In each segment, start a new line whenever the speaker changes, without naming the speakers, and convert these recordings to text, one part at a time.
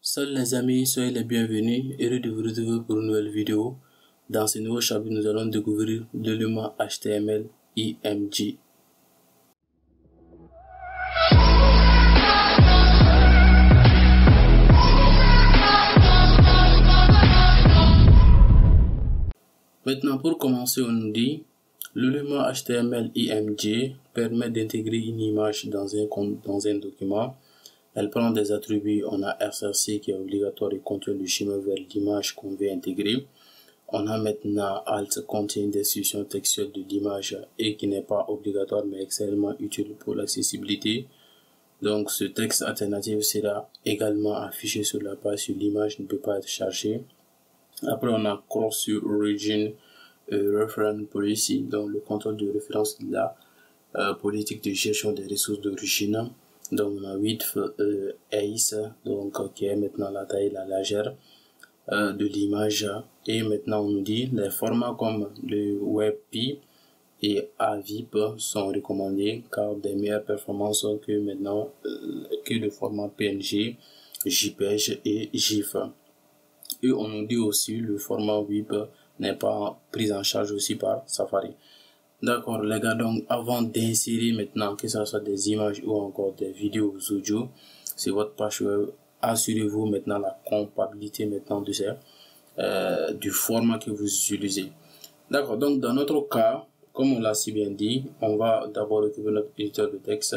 Salut les amis, soyez les bienvenus, heureux de vous retrouver pour une nouvelle vidéo. Dans ce nouveau chapitre, nous allons découvrir l'élément HTML IMG. Maintenant, pour commencer, on nous dit l'élément HTML IMG permet d'intégrer une image dans un document. Elle prend des attributs. On a RCC qui est obligatoire et contrôle le chemin vers l'image qu'on veut intégrer. On a maintenant Alt contient une description textuelle de l'image et qui n'est pas obligatoire mais extrêmement utile pour l'accessibilité. Donc ce texte alternatif sera également affiché sur la page si l'image ne peut pas être chargée. Après on a Cross sur Origin Reference Policy, donc le contrôle de référence de la politique de gestion des ressources d'origine. Donc on a width ACE, donc qui est maintenant la taille et la largeur de l'image. Et maintenant on nous dit les formats comme le WebP et AVIP sont recommandés car des meilleures performances que maintenant que le format PNG, JPEG et GIF. Et on nous dit aussi le format WIP n'est pas pris en charge aussi par Safari. D'accord les gars, donc avant d'insérer maintenant que ce soit des images ou encore des vidéos audio sur votre page web, assurez-vous maintenant la compatibilité maintenant de du format que vous utilisez. D'accord, donc dans notre cas, comme on l'a si bien dit, on va d'abord retrouver notre éditeur de texte.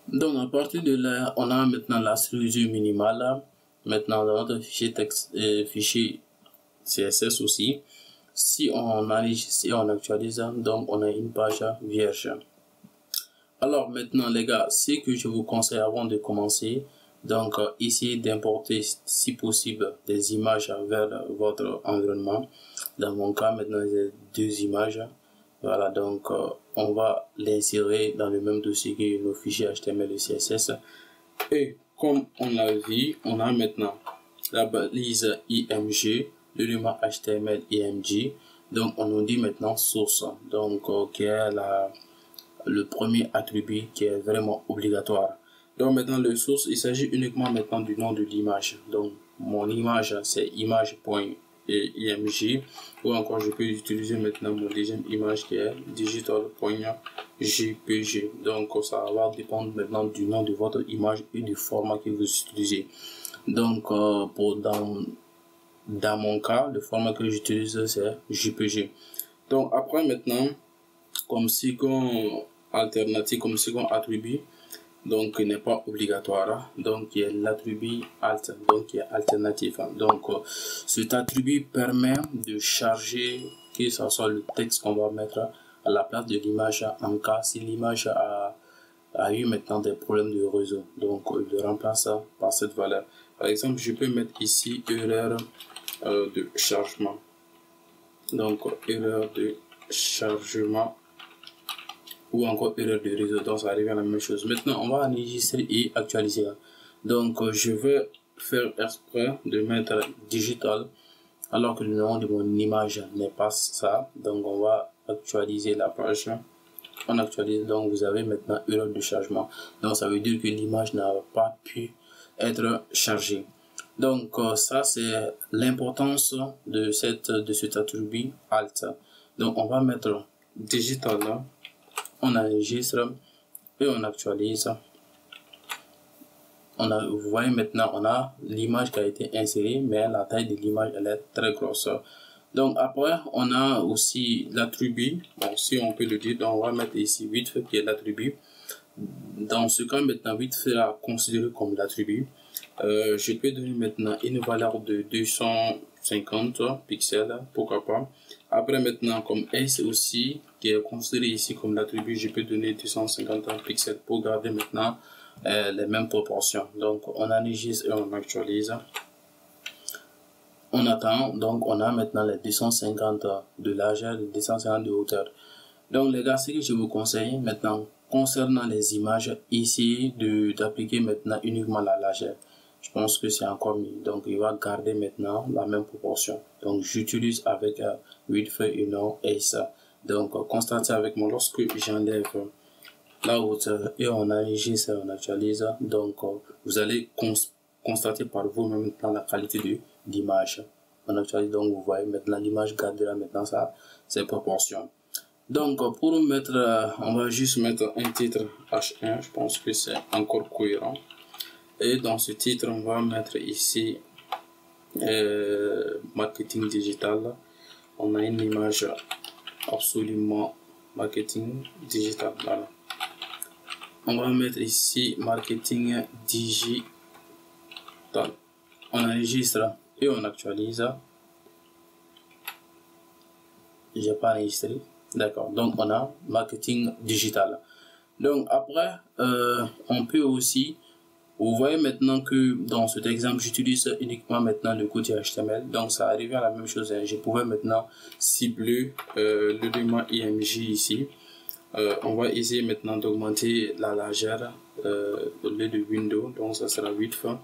Donc à partir de là, on a maintenant la structure minimale. Maintenant dans notre fichier texte, fichier CSS aussi. Si on enregistre et on actualise, donc on a une page vierge. Alors maintenant les gars, ce que je vous conseille avant de commencer, donc essayez d'importer si possible des images vers votre environnement. Dans mon cas maintenant j'ai deux images. Voilà, donc on va l'insérer dans le même dossier que nos fichiers HTML et CSS. Et comme on l'a vu, on a maintenant la balise IMG, l'élément HTML IMG. Donc on nous dit maintenant source, donc qui est le premier attribut qui est vraiment obligatoire. Donc maintenant le source, il s'agit uniquement maintenant du nom de l'image. Donc mon image c'est image.img, ou encore je peux utiliser maintenant mon deuxième image qui est digital.jpg. Donc ça va dépendre maintenant du nom de votre image et du format que vous utilisez. Donc dans mon cas, le format que j'utilise c'est JPG. Donc après maintenant, comme second alternative, comme second attribut, donc il n'est pas obligatoire, donc il y a l'attribut alt, donc il y a alternatif. Donc cet attribut permet de charger que ce soit le texte qu'on va mettre à la place de l'image en cas si l'image a eu maintenant des problèmes de réseau. Donc il le remplace par cette valeur. Par exemple, je peux mettre ici erreur de chargement. Donc erreur de chargement ou encore erreur de réseau. Donc ça arrive à la même chose. Maintenant on va enregistrer et actualiser. Donc je vais faire exprès de mettre digital alors que le nom de mon image n'est pas ça. Donc on va actualiser la page. On actualise, donc vous avez maintenant erreur de chargement. Donc ça veut dire que l'image n'a pas pu être chargée. Donc ça c'est l'importance de cet attribut alt. Donc on va mettre digital là, on enregistre et on actualise. Vous voyez maintenant on a l'image qui a été insérée, mais la taille de l'image elle est très grosse. Donc après on a aussi l'attribut, bon, si on peut le dire, donc on va mettre ici width qui est l'attribut. Dans ce cas maintenant width sera considéré comme l'attribut. Je peux donner maintenant une valeur de 250 pixels, pourquoi pas. Après maintenant comme S aussi qui est considéré ici comme l'attribut, je peux donner 250 pixels pour garder maintenant les mêmes proportions. Donc on enregistre et on actualise. On attend, donc on a maintenant les 250 de largeur et 250 de hauteur. Donc les gars, ce que je vous conseille maintenant concernant les images, essayez d'appliquer maintenant uniquement la largeur. Je pense que c'est encore mieux. Donc il va garder maintenant la même proportion. Donc j'utilise avec width et non S. Donc constatez avec moi lorsque j'enlève la hauteur et on enregistre et on actualise. Donc vous allez constater par vous-même maintenant la qualité de l'image. On actualise, donc vous voyez maintenant l'image gardera maintenant ses proportions. Donc pour mettre, on va juste mettre un titre H1, je pense que c'est encore cohérent. Et dans ce titre, on va mettre ici marketing digital. On a une image absolument marketing digital. Voilà. On va mettre ici marketing digital. On enregistre et on actualise. J'ai pas enregistré. D'accord. Donc on a marketing digital. Donc après, on peut aussi, vous voyez maintenant que dans cet exemple, j'utilise uniquement maintenant le code HTML. Donc ça arrive à la même chose. Je pouvais maintenant cibler l'élément IMJ ici. On va essayer maintenant d'augmenter la largeur au lieu de window. Donc ça sera 8 fois.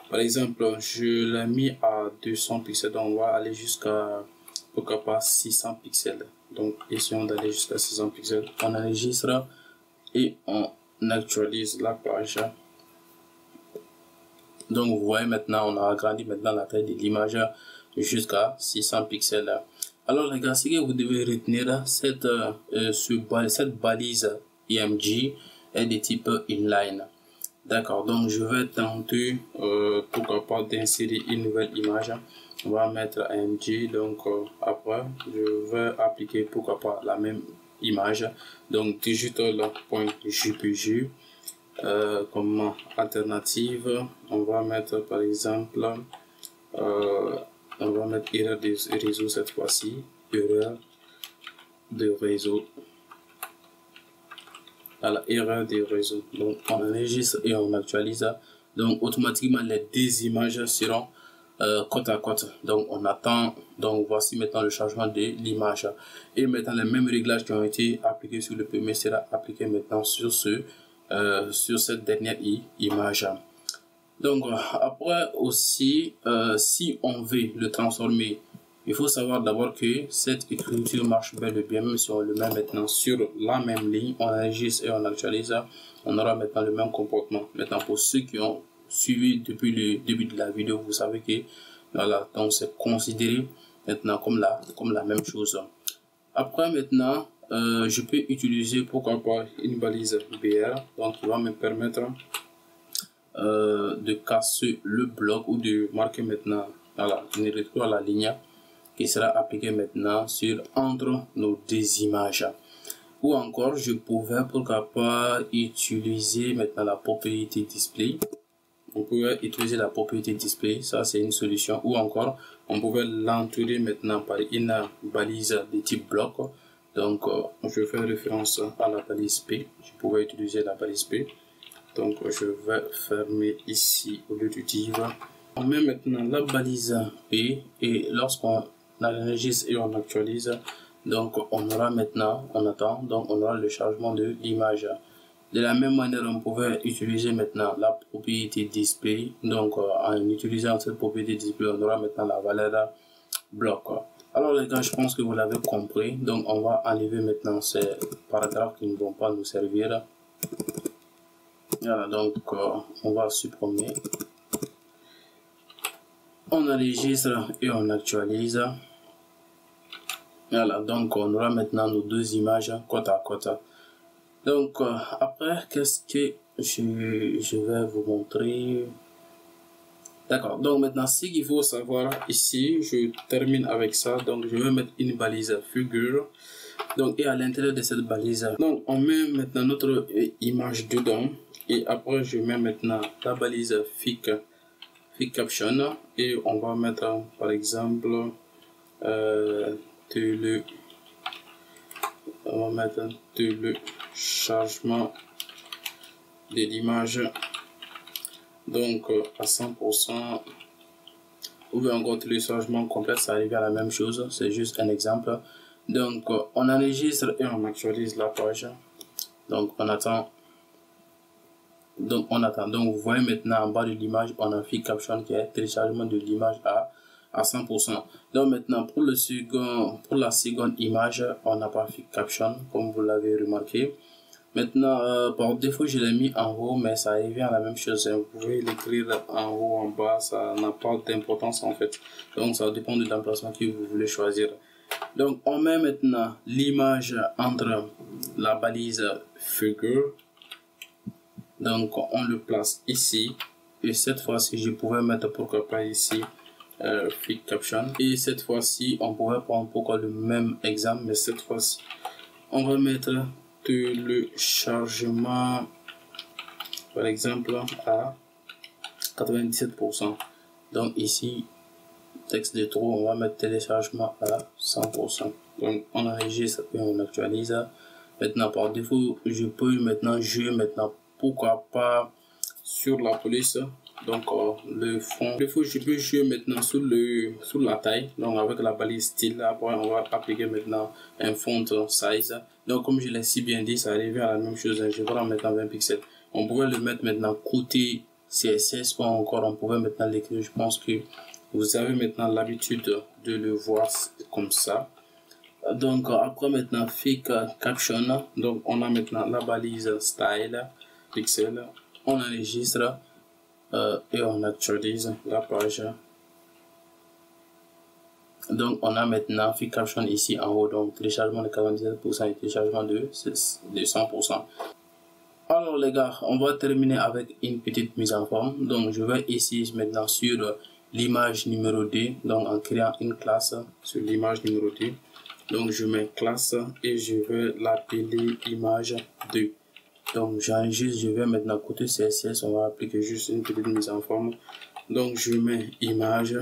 Par exemple, je l'ai mis à 200 pixels. Donc on va aller jusqu'à, pourquoi pas, 600 pixels. Donc essayons d'aller jusqu'à 600 pixels. On enregistre et on actualise la page. Donc vous voyez maintenant, on a agrandi maintenant la taille de l'image jusqu'à 600 pixels. Alors les gars, ce que vous devez retenir, cette balise IMG est de type inline. D'accord, donc je vais tenter pourquoi pas d'insérer une nouvelle image. On va mettre IMG, donc après je vais appliquer pourquoi pas la même image. Donc digital.jpg. Comme alternative, on va mettre par exemple on va mettre erreur de réseau cette fois-ci, erreur de réseau. Voilà, erreur de réseau. Donc on enregistre et on actualise. Donc automatiquement les deux images seront côte à côte. Donc on attend. Donc voici maintenant le changement de l'image. Et maintenant les mêmes réglages qui ont été appliqués sur le premier sera appliqué maintenant sur cette dernière image. Donc après aussi, si on veut le transformer, il faut savoir d'abord que cette écriture marche bel et bien, même si on le met maintenant sur la même ligne, on enregistre et on actualise, on aura maintenant le même comportement. Maintenant pour ceux qui ont suivi depuis le début de la vidéo, vous savez que voilà, donc c'est considéré maintenant comme la même chose. Après maintenant, je peux utiliser pourquoi pas une balise BR, donc qui va me permettre de casser le bloc ou de marquer maintenant une retour à la ligne qui sera appliquée maintenant sur entre nos deux images. Ou encore, je pouvais pourquoi pas utiliser maintenant la propriété display. On pouvait utiliser la propriété display, ça c'est une solution. Ou encore, on pouvait l'entourer maintenant par une balise de type bloc. Donc, je fais référence à la balise P. Je pouvais utiliser la balise P. Donc, je vais fermer ici au lieu du div. On met maintenant la balise P et lorsqu'on enregistre et on actualise, donc on aura maintenant, on attend, donc on aura le changement de l'image. De la même manière, on pouvait utiliser maintenant la propriété display. Donc, en utilisant cette propriété display, on aura maintenant la valeur bloc. Alors les gars, je pense que vous l'avez compris. Donc, on va enlever maintenant ces paragraphes qui ne vont pas nous servir. Voilà, donc on va supprimer. On enregistre et on actualise. Voilà, donc on aura maintenant nos deux images côte à côte. Donc après, qu'est-ce que je vais vous montrer? D'accord, donc maintenant ce qu'il faut savoir ici, je termine avec ça. Donc je vais mettre une balise figure. Donc et à l'intérieur de cette balise, donc on met maintenant notre image dedans. Et après je mets maintenant la balise fig caption et on va mettre par exemple on va mettre le chargement de l'image donc à 100%, ou bien encore téléchargement complet, ça arrive à la même chose, c'est juste un exemple. Donc on enregistre et on actualise la page. Donc on attend. Donc vous voyez maintenant en bas de l'image, on a fig caption qui est téléchargement de l'image à 100%. Donc maintenant pour la seconde image, on n'a pas fig caption comme vous l'avez remarqué. Maintenant, par défaut, je l'ai mis en haut, mais ça revient à la même chose. Vous pouvez l'écrire en haut, en bas, ça n'a pas d'importance en fait. Donc, ça dépend de l'emplacement que vous voulez choisir. Donc, on met maintenant l'image entre la balise figure. Donc, on le place ici. Et cette fois-ci, je pouvais mettre pourquoi pas ici Fig Caption. Et cette fois-ci, on pourrait prendre pourquoi le même exemple, mais cette fois-ci, on va mettre téléchargement, par exemple, à 97%. Donc ici, texte de trop, on va mettre téléchargement à 100%. Donc on enregistre et on actualise. Maintenant, par défaut, je peux maintenant jouer maintenant, pourquoi pas sur la police. Donc le fond, je peux jouer maintenant sur la taille, donc avec la balise style. Après on va appliquer maintenant un font size. Donc comme je l'ai si bien dit, ça arrive à la même chose. Je vais en mettre en 20 pixels. On pourrait le mettre maintenant côté CSS ou encore on pourrait maintenant l'écrire. Je pense que vous avez maintenant l'habitude de le voir comme ça. Donc après maintenant Fig Caption, donc on a maintenant la balise style pixel, on enregistre et on actualise la page. Donc on a maintenant Fig Caption ici en haut, donc téléchargement de 97% et téléchargement de 100%. Alors les gars, on va terminer avec une petite mise en forme. Donc je vais ici maintenant sur l'image numéro 2, donc en créant une classe sur l'image numéro 2. Donc je mets classe et je vais l'appeler image 2. Donc j'enregistre, je vais maintenant côté CSS, on va appliquer juste une petite mise en forme. Donc je mets image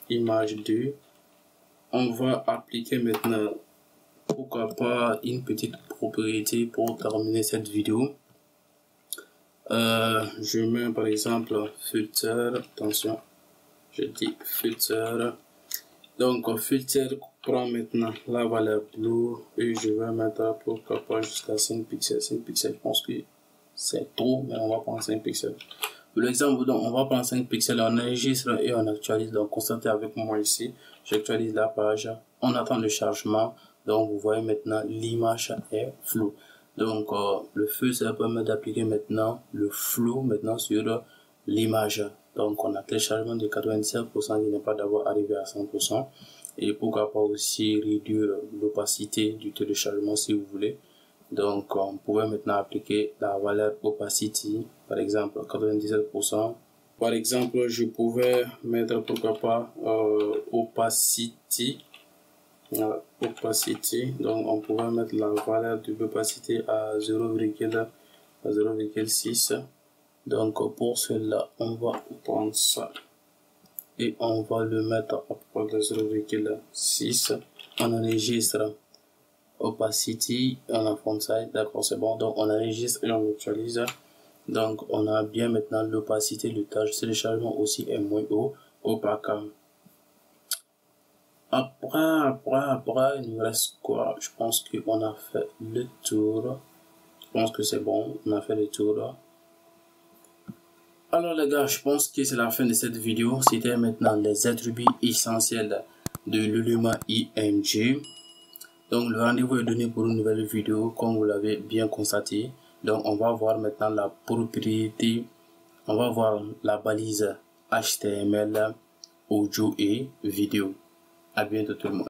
2. On va appliquer maintenant, pourquoi pas, une petite propriété pour terminer cette vidéo. Je mets par exemple filter, attention, je dis filter. Donc filter prend maintenant la valeur blue et je vais mettre pourquoi pas jusqu'à 5 pixels. 5 pixels, je pense que c'est trop, mais on va prendre 5 pixels. Pour l'exemple, donc on va prendre 5 pixels, on enregistre et on actualise. Donc constatez avec moi ici, j'actualise la page, on attend le chargement. Donc vous voyez maintenant l'image est floue. Donc le feu, ça permet d'appliquer maintenant le flou maintenant sur l'image. Donc on a téléchargement de 97% qui n'est pas d'avoir arrivé à 100%. Et pourquoi pas aussi réduire l'opacité du téléchargement si vous voulez. Donc on pourrait maintenant appliquer la valeur opacity, par exemple 97%. Par exemple, je pouvais mettre pourquoi pas opacity. Donc on pourrait mettre la valeur de l'opacité à 0,6. Donc pour cela, on va prendre ça et on va le mettre à peu près de 0,6. On enregistre opacity, on a font size, d'accord, c'est bon. Donc on enregistre et on actualise. Donc on a bien maintenant l'opacité, le téléchargement aussi est moins haut, opaque. Après, il nous reste quoi? Je pense qu'on a fait le tour. Je pense que c'est bon, on a fait le tour. Alors les gars, je pense que c'est la fin de cette vidéo. C'était maintenant les attributs essentiels de l'élément IMG. Donc le rendez-vous est donné pour une nouvelle vidéo, comme vous l'avez bien constaté. Donc on va voir maintenant la propriété, on va voir la balise HTML, audio et vidéo. À bientôt tout le monde.